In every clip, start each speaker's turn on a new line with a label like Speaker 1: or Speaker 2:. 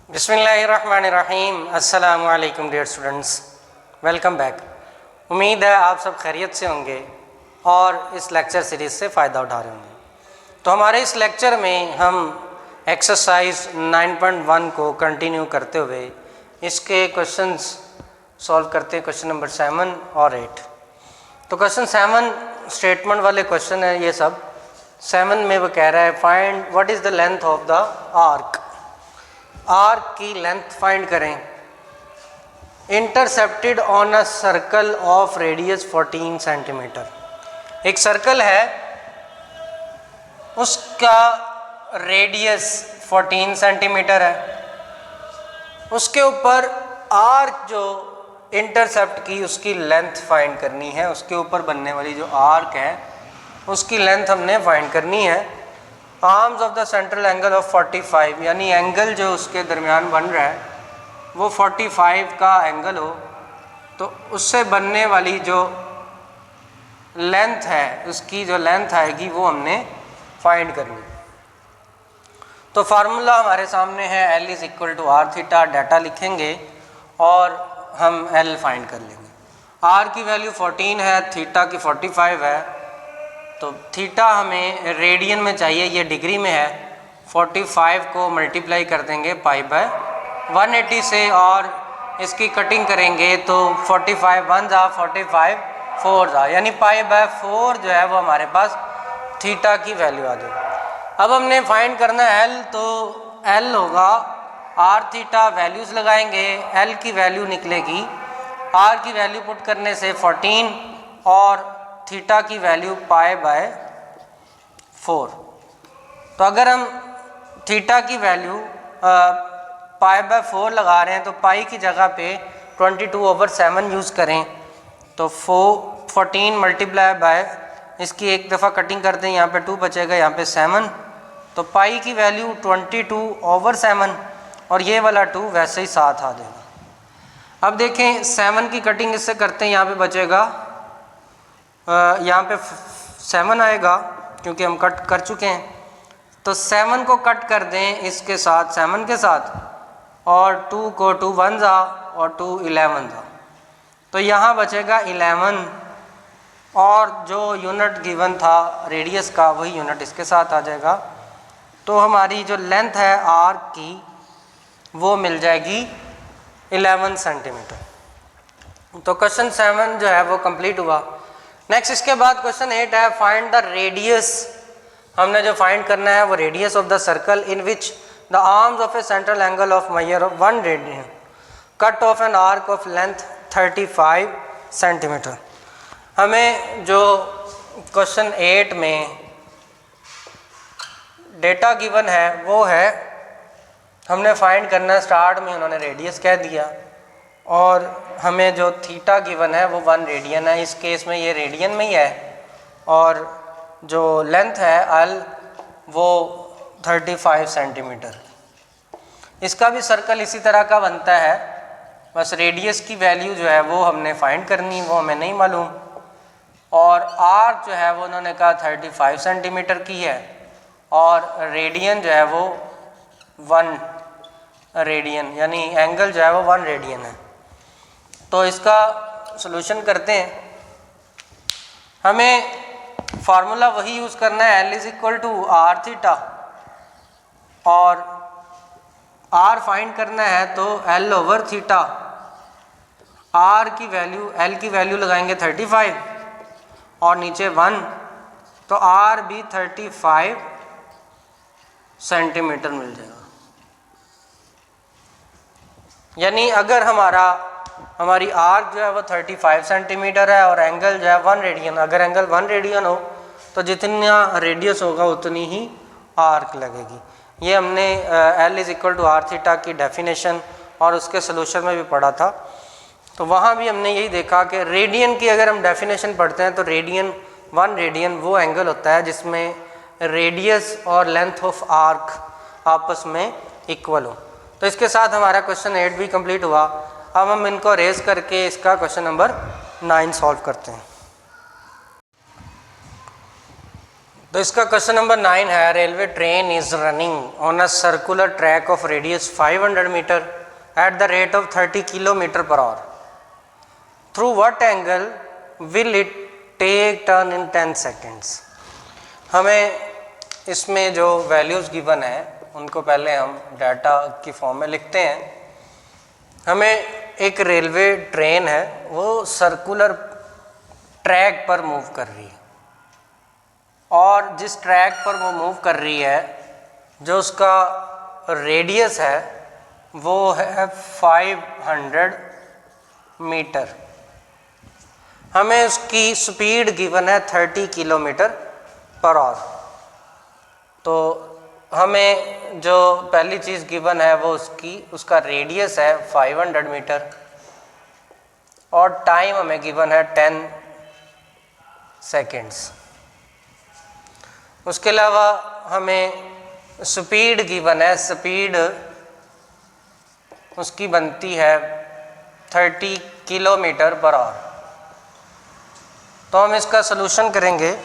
Speaker 1: बिस्मिल्लाहिर्रहमानिर्रहीम। अस्सलामु अलैकुम डियर स्टूडेंट्स, वेलकम बैक। उम्मीद है आप सब खैरियत से होंगे और इस लेक्चर सीरीज़ से फ़ायदा उठा रहे होंगे। तो हमारे इस लेक्चर में हम एक्सरसाइज 9.1 को कंटिन्यू करते हुए इसके क्वेश्चंस सॉल्व करते हैं, क्वेश्चन नंबर 7 और 8। तो क्वेश्चन 7 स्टेटमेंट वाले क्वेश्चन है ये सब। 7 में वो कह रहा है find what is the length of the arc. Arc की लेंथ फाइंड करें। Intercepted on a circle of radius 14 centimetre. एक सर्कल है, उसका रेडियस 14 सेंटीमीटर है, उसके ऊपर आर्क जो इंटरसेप्ट की उसकी लेंथ फाइंड करनी है। उसके ऊपर बनने वाली जो आर्क है उसकी लेंथ हमने फाइंड करनी है। Arms of the central angle of 45, यानी एंगल जो उसके दरमियान बन रहा है वो 45 का एंगल हो, तो उससे बनने वाली जो लेंथ है, उसकी जो लेंथ आएगी वो हमने फाइंड करनी। तो फार्मूला हमारे सामने है L is equal to R theta. Data लिखेंगे और हम L फाइंड कर लेंगे। R की वैल्यू 14 है, थीटा की 45 है, तो थीटा हमें रेडियन में चाहिए, ये डिग्री में है। 45 को मल्टीप्लाई कर देंगे पाई बाय 180 से और इसकी कटिंग करेंगे तो 45 1 जा 45 4 जा, यानी पाई बाय 4 जो है वो हमारे पास थीटा की वैल्यू आ जाएगी। अब हमने फाइंड करना है L, तो L होगा आर थीटा। वैल्यूज़ लगाएंगे, L की वैल्यू निकलेगी, R की वैल्यू पुट करने से 14 और थीटा की वैल्यू पाई बाय 4। तो अगर हम थीटा की वैल्यू पाई बाय 4 लगा रहे हैं तो पाई की जगह पे 22/7 यूज़ करें तो 14 मल्टीप्लाई बाय, इसकी एक दफ़ा कटिंग कर दें, यहाँ पे 2 बचेगा, यहाँ पे 7, तो पाई की वैल्यू 22/7 और ये वाला 2 वैसे ही साथ आ जाएगा। अब देखें 7 की कटिंग इससे करते हैं, यहाँ पे बचेगा, यहाँ पे 7 आएगा क्योंकि हम कट कर चुके हैं। तो 7 को कट कर दें इसके साथ, 7 के साथ, और 2 को 2 1 जा और 2 11 जा, तो यहाँ बचेगा 11 और जो यूनिट गिवन था रेडियस का वही यूनिट इसके साथ आ जाएगा। तो हमारी जो लेंथ है आर्क की वो मिल जाएगी 11 सेंटीमीटर। तो क्वेश्चन 7 जो है वो कंप्लीट हुआ। नेक्स्ट इसके बाद क्वेश्चन 8 है फाइंड द रेडियस। हमने जो फाइंड करना है वो radius of the circle in which the arms of A central angle of measure of 1 radian cut off an arc of length 35 centimetre. हमें जो क्वेश्चन 8 में डेटा गिवन है वो है, हमने फाइंड करना है, स्टार्ट में उन्होंने रेडियस कह दिया और हमें जो थीटा गिवन है वो 1 रेडियन है। इस केस में ये रेडियन में ही है और जो लेंथ है L वो 35 सेंटीमीटर। इसका भी सर्कल इसी तरह का बनता है, बस रेडियस की वैल्यू जो है वो हमने फाइंड करनी, वो हमें नहीं मालूम। और R जो है वो उन्होंने कहा 35 सेंटीमीटर की है और रेडियन जो है वो 1 रेडियन, यानी एंगल जो है वो 1 रेडियन है। तो इसका सॉल्यूशन करते हैं। हमें फार्मूला वही यूज़ करना है, L is equal to R theta, और R फाइंड करना है तो L ओवर थीटा। R की वैल्यू, L की वैल्यू लगाएंगे 35 और नीचे 1, तो R भी 35 सेंटीमीटर मिल जाएगा। यानी अगर हमारी आर्क जो है वो 35 सेंटीमीटर है और एंगल जो है 1 रेडियन, अगर एंगल 1 रेडियन हो तो जितना रेडियस होगा उतनी ही आर्क लगेगी। ये हमने L is equal to R theta की डेफिनेशन और उसके सलूशन में भी पढ़ा था। तो वहाँ भी हमने यही देखा कि रेडियन की अगर हम डेफिनेशन पढ़ते हैं तो रेडियन 1 रेडियन वो एंगल होता है जिसमें रेडियस और लेंथ ऑफ आर्क आपस में इक्वल हो। तो इसके साथ हमारा क्वेश्चन 8 भी कंप्लीट हुआ। अब हम इनको रेज करके इसका क्वेश्चन नंबर 9 सॉल्व करते हैं। तो इसका क्वेश्चन नंबर 9 है, railway train is running on a circular track of radius 500 metre at the rate of 30 kilometre per hour, through what angle will it take turn in 10 seconds. हमें इसमें जो values given है उनको पहले हम data की form में लिखते हैं। हमें एक रेलवे ट्रेन है वो सर्कुलर ट्रैक पर मूव कर रही है, और जिस ट्रैक पर वो मूव कर रही है जो उसका रेडियस है वो है 500 मीटर। हमें उसकी स्पीड गिवन है 30 किलोमीटर पर आवर। तो हमें जो पहली चीज़ गिवन है वो उसका रेडियस है 500 मीटर, और टाइम हमें गिवन है 10 सेकेंड्स। उसके अलावा हमें स्पीड गिवन है, स्पीड उसकी बनती है 30 किलोमीटर पर आवर। तो हम इसका सलूशन करेंगे।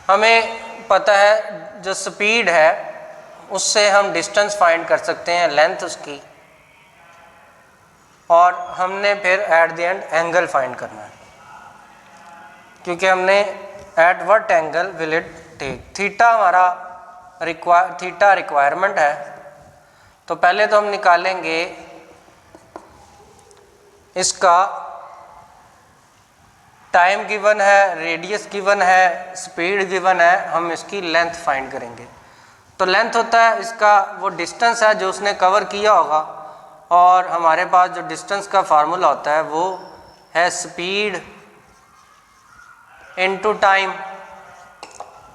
Speaker 1: हमें पता है जो स्पीड है उससे हम डिस्टेंस फाइंड कर सकते हैं, लेंथ उसकी, और हमने फिर at the end angle find करना है, क्योंकि हमने at what angle will it take, theta हमारा थीटा रिक्वायरमेंट है। तो पहले तो हम निकालेंगे इसका टाइम गिवन है, रेडियस गिवन है, स्पीड गिवन है, हम इसकी लेंथ फाइंड करेंगे। तो लेंथ होता है इसका वो डिस्टेंस है जो उसने कवर किया होगा, और हमारे पास जो डिस्टेंस का फार्मूला होता है वो है स्पीड इनटू टाइम,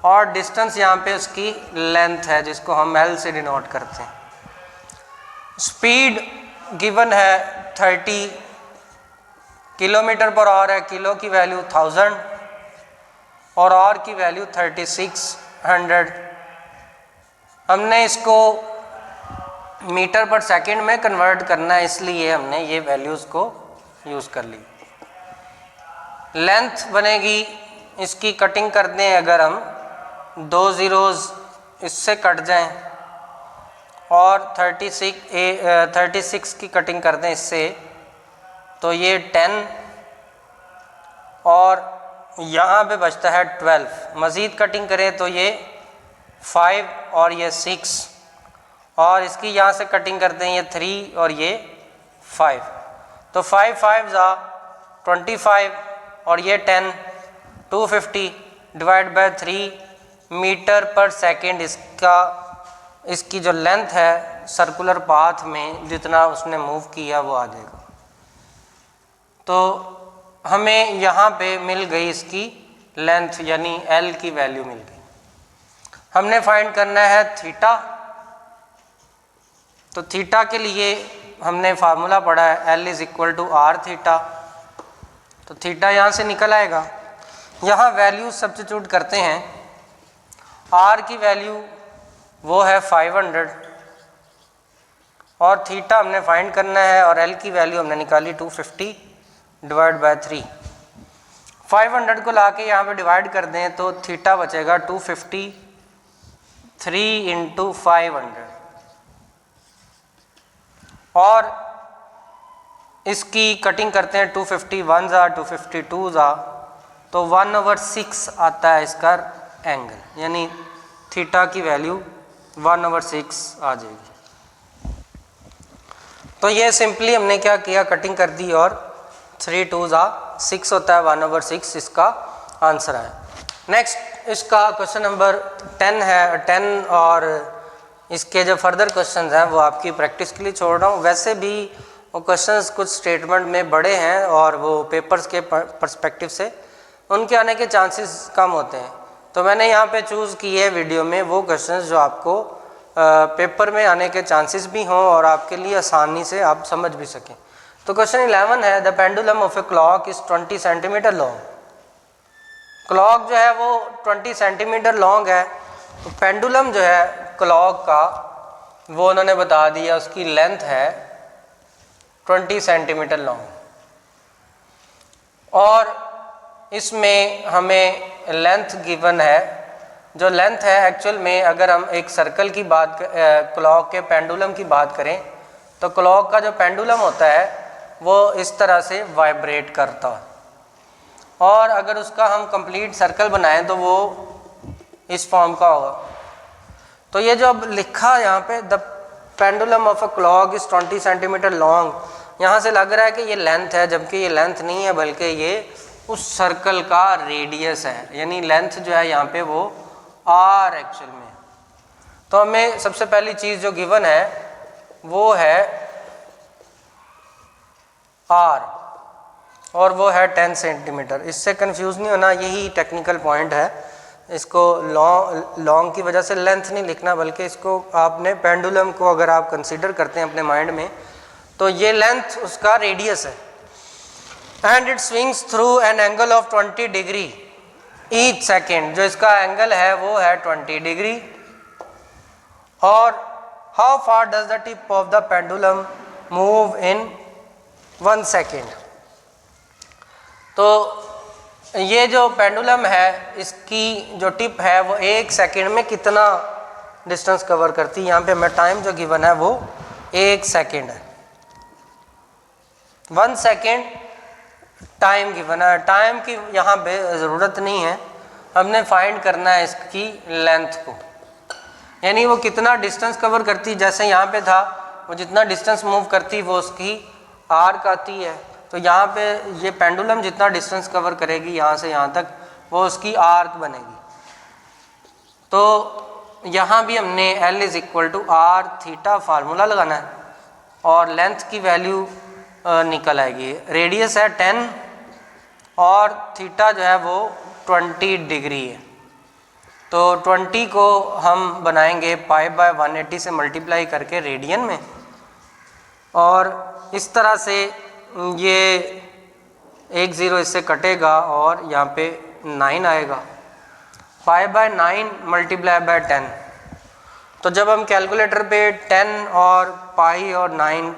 Speaker 1: और डिस्टेंस यहाँ पे उसकी लेंथ है जिसको हम एल से डिनोट करते हैं। स्पीड गिवन है 30 किलोमीटर पर आवर है, किलो की वैल्यू 1000 और आवर की वैल्यू 3600। हमने इसको मीटर पर सेकंड में कन्वर्ट करना है, इसलिए हमने ये वैल्यूज़ को यूज़ कर ली। लेंथ बनेगी, इसकी कटिंग कर दें अगर हम 2 ज़ीरोज़ इससे कट जाएं, और 36 की कटिंग कर दें इससे, तो ये 10 और यहाँ पे बचता है 12। मज़ीद कटिंग करें तो ये 5 और ये 6, और इसकी यहाँ से कटिंग करते हैं ये 3 और ये 5। तो 5 5 25 और ये 10, 250 डिवाइड बाय 3 मीटर पर सेकेंड इसकी जो लेंथ है सर्कुलर पाथ में जितना उसने मूव किया वो आ जाएगा। तो हमें यहाँ पे मिल गई इसकी लेंथ, यानी L की वैल्यू मिल गई। हमने फाइंड करना है थीटा। तो थीटा के लिए हमने फार्मूला पढ़ा है L is equal to R theta. तो थीटा यहाँ से निकल आएगा। यहाँ वैल्यू सब्स्टिट्यूट करते हैं। R की वैल्यू वो है 500 और थीटा हमने फाइंड करना है, और L की वैल्यू हमने निकाली 250 डिवाइड बाय 3। 500 को लाके यहाँ पे डिवाइड कर दें तो थीटा बचेगा 250 3 इंटू 500, और इसकी कटिंग करते हैं 250 1 250 2 तो 1/6 आता है इसका एंगल, यानी थीटा की वैल्यू 1/6 आ जाएगी। तो ये सिंपली हमने क्या किया, कटिंग कर दी, और 3 2 6 होता है, 1/6 इसका आंसर है। नेक्स्ट इसका क्वेश्चन नंबर 10 है 10, और इसके जो फर्दर क्वेश्चंस हैं वो आपकी प्रैक्टिस के लिए छोड़ रहा हूँ। वैसे भी वो क्वेश्चंस कुछ स्टेटमेंट में बड़े हैं और वो पेपर्स के पर्सपेक्टिव से उनके आने के चांसेस कम होते हैं, तो मैंने यहाँ पे चूज़ की है वीडियो में वो क्वेश्चंस जो आपको पेपर में आने के चांसेस भी हों और आपके लिए आसानी से आप समझ भी सकें। तो क्वेश्चन 11 है, the pendulum of a clock is 20 centimetre long. Clock जो है वो 20 सेंटीमीटर लॉन्ग है, तो पेंडुलम जो है क्लॉक का वो उन्होंने बता दिया, उसकी लेंथ है 20 सेंटीमीटर लॉन्ग, और इसमें हमें लेंथ गिवन है, जो लेंथ है एक्चुअल में अगर हम एक सर्कल की बात क्लॉक के पेंडुलम की बात करें तो क्लॉक का जो पेंडुलम होता है वो इस तरह से वाइब्रेट करता है, और अगर उसका हम कंप्लीट सर्कल बनाएं तो वो इस फॉर्म का होगा। तो ये जो अब लिखा यहाँ पे the pendulum of a clock is 20 centimetre long, यहाँ से लग रहा है कि ये लेंथ है, जबकि ये लेंथ नहीं है बल्कि ये उस सर्कल का रेडियस है, यानी लेंथ जो है यहाँ पे वो आर एक्चुअल में। तो हमें सबसे पहली चीज़ जो गिवन है वो है आर, और वो है 10 सेंटीमीटर। इससे कंफ्यूज नहीं होना, यही टेक्निकल पॉइंट है। इसको लॉन्ग की वजह से लेंथ नहीं लिखना, बल्कि इसको आपने पेंडुलम को अगर आप कंसीडर करते हैं अपने माइंड में तो ये लेंथ उसका रेडियस है। And it swings through an angle of 20 degree each second, जो इसका एंगल है वो है 20 डिग्री। और how far does the tip of the pendulum move in 1 second. तो ये जो पेंडुलम है इसकी जो टिप है वो 1 सेकेंड में कितना डिस्टेंस कवर करती है। यहाँ पे हमें टाइम जो गिवन है वो 1 सेकेंड है, 1 सेकेंड टाइम गिवन है। टाइम की यहाँ पे ज़रूरत नहीं है, हमने फाइंड करना है इसकी लेंथ को, यानी वो कितना डिस्टेंस कवर करती। जैसे यहाँ पे था वो जितना डिस्टेंस मूव करती वो उसकी आर्क आती है, तो यहाँ पे ये पेंडुलम जितना डिस्टेंस कवर करेगी यहाँ से यहाँ तक वो उसकी आर्क बनेगी। तो यहाँ भी हमने L is equal to R theta formula लगाना है और लेंथ की वैल्यू निकल आएगी। रेडियस है 10 और थीटा जो है वो 20 डिग्री है। तो 20 को हम बनाएंगे पाई बाय 180 से मल्टीप्लाई करके रेडियन में, और इस तरह से ये 1 0 इससे कटेगा और यहाँ पे 9 आएगा। पाई बाय 9 मल्टीप्लाई बाय 10, तो जब हम कैलकुलेटर पे 10 और पाई और 9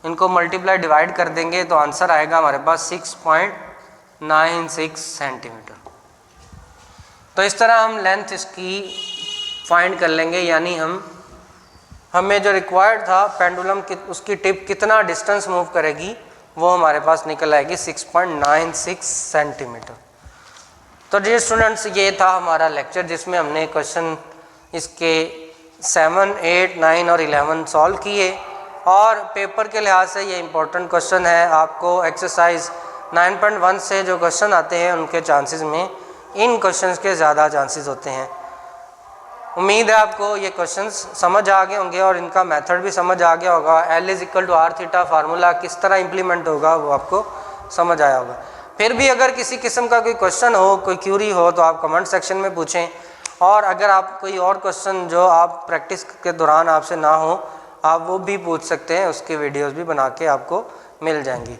Speaker 1: इनको मल्टीप्लाई डिवाइड कर देंगे तो आंसर आएगा हमारे पास 6.96 सेंटीमीटर। तो इस तरह हम लेंथ इसकी फाइंड कर लेंगे, यानी हमें जो रिक्वायर्ड था पेंडुलम उसकी टिप कितना डिस्टेंस मूव करेगी वो हमारे पास निकल आएगी 6.96 सेंटीमीटर। तो डियर स्टूडेंट्स, ये था हमारा लेक्चर जिसमें हमने क्वेश्चन इसके 7, 8, 9 और 11 सॉल्व किए, और पेपर के लिहाज से ये इम्पोर्टेंट क्वेश्चन है। आपको एक्सरसाइज 9.1 से जो क्वेश्चन आते हैं उनके चांसेस में इन क्वेश्चंस के ज़्यादा चांसेस होते हैं। उम्मीद है आपको ये क्वेश्चंस समझ आ गए होंगे और इनका मेथड भी समझ आ गया होगा। L is equal to R theta formula किस तरह इम्प्लीमेंट होगा वो आपको समझ आया होगा। फिर भी अगर किसी किस्म का कोई क्वेश्चन हो, कोई क्यूरी हो, तो आप कमेंट सेक्शन में पूछें, और अगर आप कोई और क्वेश्चन जो आप प्रैक्टिस के दौरान आपसे ना हो आप वो भी पूछ सकते हैं, उसकी वीडियोज़ भी बना के आपको मिल जाएंगी।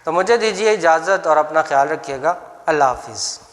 Speaker 1: तो मुझे दीजिए इजाज़त और अपना ख्याल रखिएगा। अल्लाह हाफिज़।